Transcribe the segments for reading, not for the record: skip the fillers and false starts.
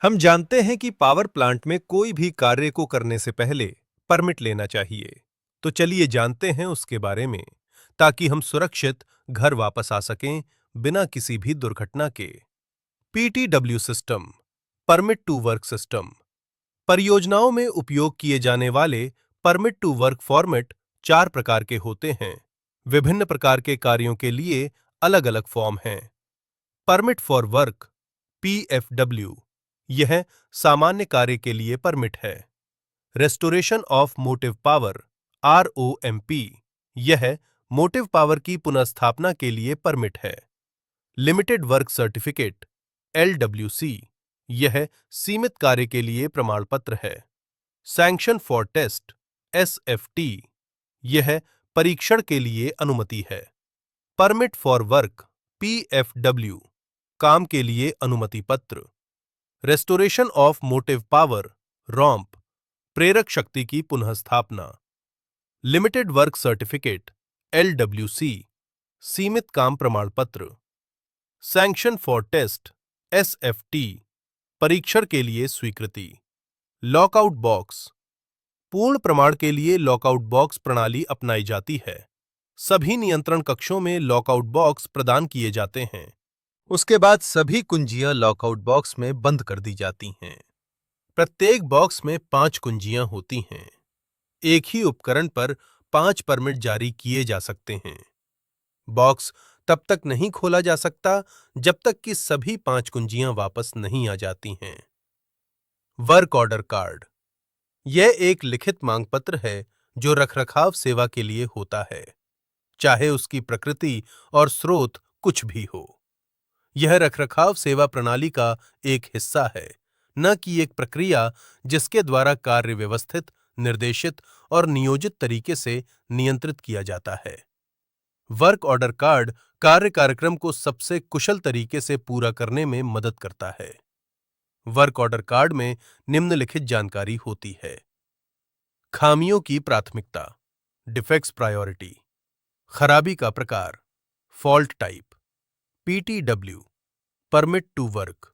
हम जानते हैं कि पावर प्लांट में कोई भी कार्य को करने से पहले परमिट लेना चाहिए। तो चलिए जानते हैं उसके बारे में, ताकि हम सुरक्षित घर वापस आ सकें बिना किसी भी दुर्घटना के। PTW system, permit to work system. परियोजनाओं में उपयोग किए जाने वाले परमिट टू वर्क फॉर्मेट 4 प्रकार के होते हैं। विभिन्न प्रकार के कार्यों के लिए अलग-अलग फॉर्म हैं। परमिट फॉर वर्क, पीएफडब्ल्यू, यह सामान्य कार्य के लिए परमिट है। रेस्टोरेशन ऑफ मोटिव पावर, आरओएमपी, यह मोटिव पावर की पुनर्स्थापना के लिए परमिट है। लिमिटेड वर्क सर्टिफिकेट, एलडब्ल्यूसी, यह सीमित कार्य के लिए प्रमाण पत्र है। सैंक्शन फॉर टेस्ट, एसएफटी, यह परीक्षण के लिए अनुमति है। परमिट फॉर वर्क, पीएफडब्ल्यू, काम के लिए अनुमति पत्र। Restoration of motive power, romp, प्रेरक शक्ति की पुनःस्थापना। लिमिटेड वर्क सर्टिफिकेट, एलडब्ल्यूसी, सीमित काम प्रमाण पत्र। सैंक्शन फॉर टेस्ट, एसएफटी, परीक्षण के लिए स्वीकृति। लॉकआउट बॉक्स, पूर्ण प्रमाण के लिए लॉकआउट बॉक्स प्रणाली अपनाई जाती है। सभी नियंत्रण कक्षों में लॉकआउट बॉक्स प्रदान किए जाते हैं। उसके बाद सभी कुंजियां लॉकआउट बॉक्स में बंद कर दी जाती हैं। प्रत्येक बॉक्स में 5 कुंजियां होती हैं। एक ही उपकरण पर 5 परमिट जारी किए जा सकते हैं। बॉक्स तब तक नहीं खोला जा सकता जब तक कि सभी 5 कुंजियां वापस नहीं आ जाती हैं। वर्क ऑर्डर कार्ड, यह एक लिखित मांग पत्र है जो रखरखाव सेवा के लिए होता है, चाहे उसकी प्रकृति और स्रोत कुछ भी हो। यह रखरखाव सेवा प्रणाली का एक हिस्सा है, न कि एक प्रक्रिया जिसके द्वारा कार्य व्यवस्थित, निर्देशित और नियोजित तरीके से नियंत्रित किया जाता है। वर्क ऑर्डर कार्ड कार्य कार्यक्रम को सबसे कुशल तरीके से पूरा करने में मदद करता है। वर्क ऑर्डर कार्ड में निम्नलिखित जानकारी होती है। खामियों की प्राथमिकता, डिफेक्ट्स प्रायोरिटी, खराबी का प्रकार, fault type, PTW, permit to work,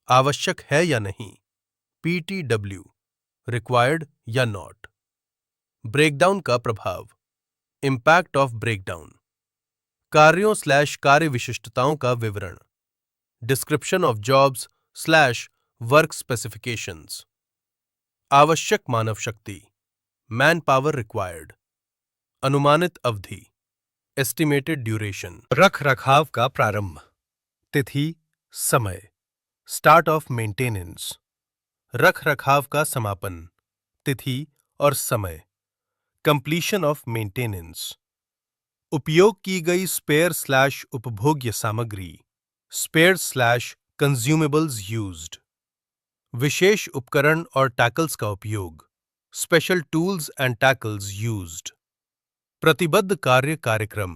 आवश्यक है या नहीं, पीटीडब्ल्यू, रिक्वायर्ड या नॉट। ब्रेकडाउन का प्रभाव, इंपैक्ट ऑफ ब्रेकडाउन, कार्यों / कार्य विशिष्टताओं का विवरण। Description of jobs / work specifications. आवश्यक मानव शक्ति, मैन पावर रिक्वायर्ड। अनुमानित अवधि, एस्टिमेटेड ड्यूरेशन। रख रखाव का प्रारंभ, तिथि, समय, स्टार्ट ऑफ मेंटेनेंस। रख रखाव का समापन, तिथि और समय, कंप्लीशन ऑफ मेंटेनेंस। उपयोग की गई स्पेयर / उपभोग्य सामग्री, स्पेयर / कंज्यूमेबल्स यूज्ड। विशेष उपकरण और टैकल्स का उपयोग, special tools and tackles used. प्रतिबद्ध कार्य कार्यक्रम,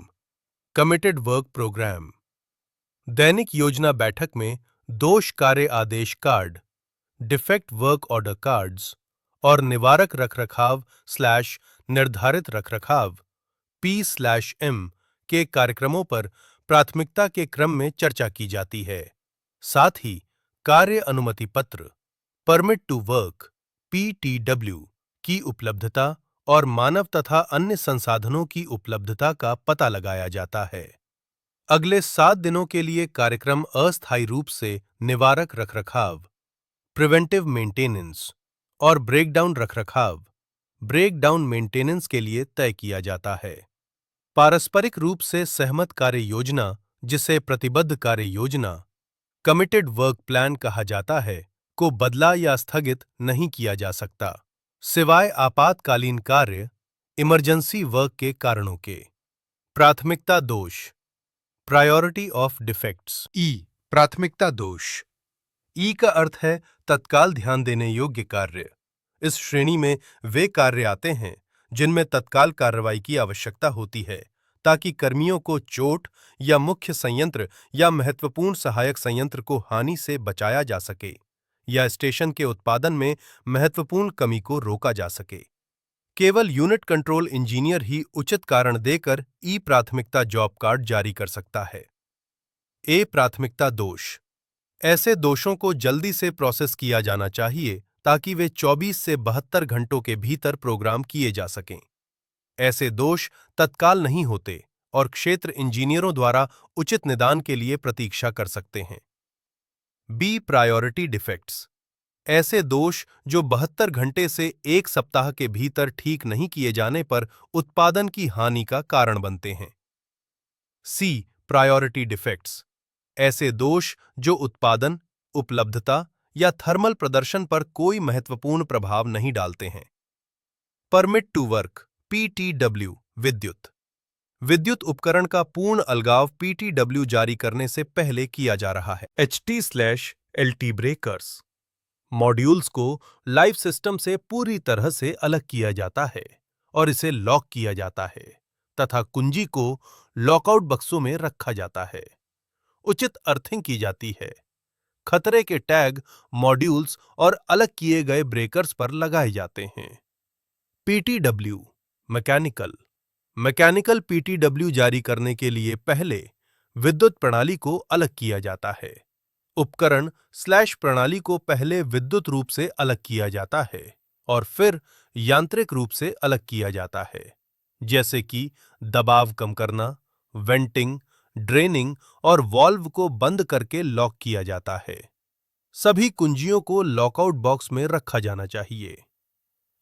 कमिटेड वर्क प्रोग्राम। दैनिक योजना बैठक में दोष कार्य आदेश card, defect work order cards और निवारक रखरखाव / निर्धारित रखरखाव, P/M, के कार्यक्रमों पर प्राथमिकता के क्रम में चर्चा की जाती है। साथ ही कार्य अनुमति पत्र, परमिट टू वर्क, PTW, की उपलब्धता और मानव तथा अन्य संसाधनों की उपलब्धता का पता लगाया जाता है। अगले 7 दिनों के लिए कार्यक्रम अस्थायी रूप से निवारक रखरखाव, प्रिवेंटिव मेंटेनेंस और ब्रेकडाउन रखरखाव, ब्रेकडाउन मेंटेनेंस के लिए तय किया जाता है। पारस्परिक रूप से सहमत कार्य योजना, जिसे प्रतिबद्ध कार्य योजना, कमिटेड वर्क प्लान कहा जाता है, को बदला या स्थगित नहीं किया जा सकता, सिवाय आपातकालीन कार्य, इमरजेंसी वर्क के कारणों के। प्राथमिकता दोष, प्रायोरिटी ऑफ डिफेक्ट्स। ई, प्राथमिकता दोष। ई का अर्थ है तत्काल ध्यान देने योग्य कार्य। इस श्रेणी में वे कार्य आते हैं जिनमें तत्काल कार्रवाई की आवश्यकता होती है, ताकि कर्मियों को चोट या मुख्य संयंत्र या महत्वपूर्ण सहायक संयंत्र को हानि से बचाया जा सके, या स्टेशन के उत्पादन में महत्वपूर्ण कमी को रोका जा सके। केवल यूनिट कंट्रोल इंजीनियर ही उचित कारण देकर ई प्राथमिकता जॉब कार्ड जारी कर सकता है। ए प्राथमिकता दोष, ऐसे दोषों को जल्दी से प्रोसेस किया जाना चाहिए ताकि वे 24 से 72 घंटों के भीतर प्रोग्राम किए जा सकें। ऐसे दोष तत्काल नहीं होते और क्षेत्र इंजीनियरों द्वारा उचित निदान के लिए प्रतीक्षा कर सकते हैं। बी प्रायोरिटी डिफेक्ट्स, ऐसे दोष जो 72 घंटे से 1 सप्ताह के भीतर ठीक नहीं किए जाने पर उत्पादन की हानि का कारण बनते हैं। सी प्रायोरिटी डिफेक्ट्स, ऐसे दोष जो उत्पादन, उपलब्धता या थर्मल प्रदर्शन पर कोई महत्वपूर्ण प्रभाव नहीं डालते हैं। परमिट टू वर्क पीटीडब्ल्यू, विद्युत उपकरण का पूर्ण अलगाव पीटीडब्ल्यू जारी करने से पहले किया जा रहा है। HT/LT ब्रेकर्स, मॉड्यूल्स को लाइफ सिस्टम से पूरी तरह से अलग किया जाता है और इसे लॉक किया जाता है तथा कुंजी को लॉकआउट बक्सों में रखा जाता है। उचित अर्थिंग की जाती है। खतरे के टैग मॉड्यूल्स और अलग किए गए ब्रेकर्स पर लगाए जाते हैं। पीटीडब्ल्यू मैकेनिकल पीटीडब्ल्यू जारी करने के लिए पहले विद्युत प्रणाली को अलग किया जाता है। उपकरण/प्रणाली को पहले विद्युत रूप से अलग किया जाता है और फिर यांत्रिक रूप से अलग किया जाता है, जैसे कि दबाव कम करना, वेंटिंग, ड्रेनिंग और वाल्व को बंद करके लॉक किया जाता है। सभी कुंजियों को लॉकआउट बॉक्स में रखा जाना चाहिए।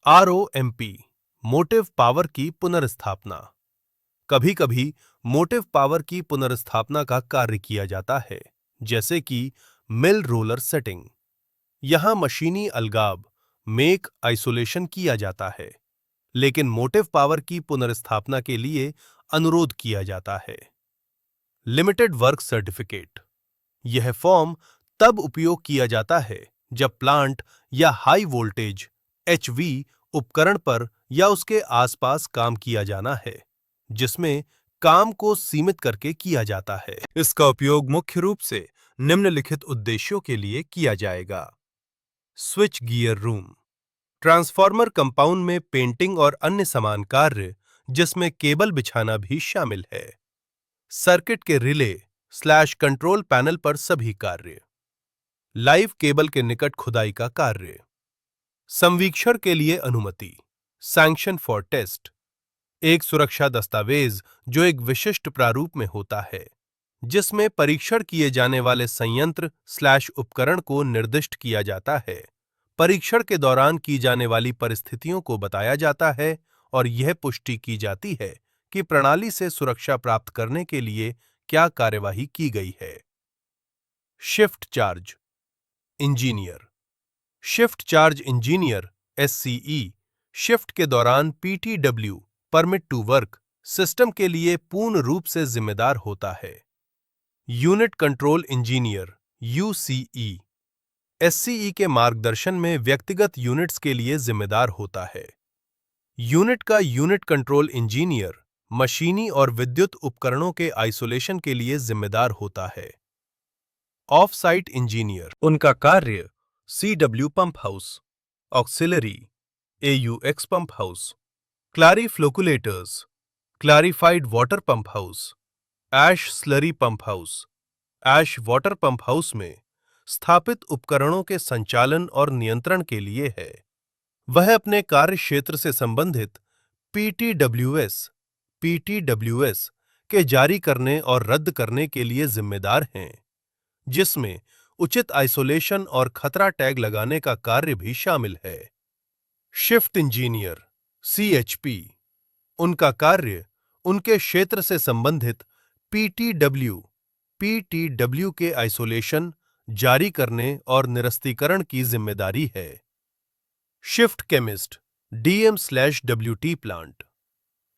ROMP, मोटिव पावर की पुनर्स्थापना, कभी-कभी मोटिव पावर की पुनर्स्थापना का कार्य किया जाता है, जैसे कि मिल रोलर सेटिंग। यहां मशीनी अलगाव मेक आइसोलेशन किया जाता है, लेकिन मोटिव पावर की पुनर्स्थापना के लिए अनुरोध किया जाता है। लिमिटेड वर्क सर्टिफिकेट, यह फॉर्म तब उपयोग किया जाता है जब प्लांट या हाई वोल्टेज HV उपकरण पर या उसके आसपास काम किया जाना है, जिसमें काम को सीमित करके किया जाता है। इसका उपयोग मुख्य रूप से निम्नलिखित उद्देश्यों के लिए किया जाएगा। Switch gear room, transformer compound में पेंटिंग और अन्य समान कार्य, जिसमें केबल बिछाना भी शामिल है। सर्किट के रिले/कंट्रोल पैनल पर सभी कार्य। लाइव केबल के निकट खुदाई का कार्य। संवीक्षण के लिए अनुमति, सैंक्शन फॉर टेस्ट, एक सुरक्षा दस्तावेज जो एक विशिष्ट प्रारूप में होता है, जिसमें परीक्षण किए जाने वाले संयंत्र/उपकरण को निर्दिष्ट किया जाता है। परीक्षण के दौरान की जाने वाली परिस्थितियों को बताया जाता है और यह पुष्टि की जाती है कि प्रणाली से सुरक्षा प्राप्त करने के लिए क्या कार्यवाही की गई है। Shift charge engineer, shift charge engineer SCE शिफ्ट के दौरान PTW permit to work system के लिए पूर्ण रूप से जिम्मेदार होता है। Unit control engineer UCE SCE के मार्गदर्शन में व्यक्तिगत यूनिट्स के लिए जिम्मेदार होता है। यूनिट का यूनिट कंट्रोल इंजीनियर मशीनी और विद्युत उपकरणों के आइसोलेशन के लिए जिम्मेदार होता है। ऑफ साइट इंजीनियर, उनका कार्य CW pump house, auxiliary AUX pump house, clariflocculators, clarified water pump house, ash slurry pump house, ash water pump house में स्थापित उपकरणों के संचालन और नियंत्रण के लिए है। वह अपने कार्य क्षेत्र से संबंधित PTWS के जारी करने और रद्द करने के लिए जिम्मेदार हैं, जिसमें उचित आइसोलेशन और खतरा टैग लगाने का कार्य भी शामिल है। शिफ्ट इंजीनियर CHP, उनका कार्य उनके क्षेत्र से संबंधित PTW के आइसोलेशन, जारी करने और निरस्तीकरण की जिम्मेदारी है। Shift chemist DM/WT plant,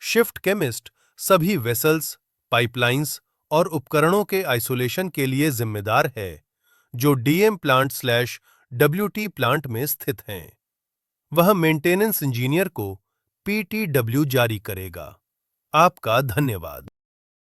shift chemist सभी वेसल्स, पाइपलाइंस और उपकरणों के आइसोलेशन के लिए जिम्मेदार है जो DM प्लांट/WT प्लांट में स्थित हैं। वह मेंटेनेंस इंजीनियर को PTW जारी करेगा। आपका धन्यवाद।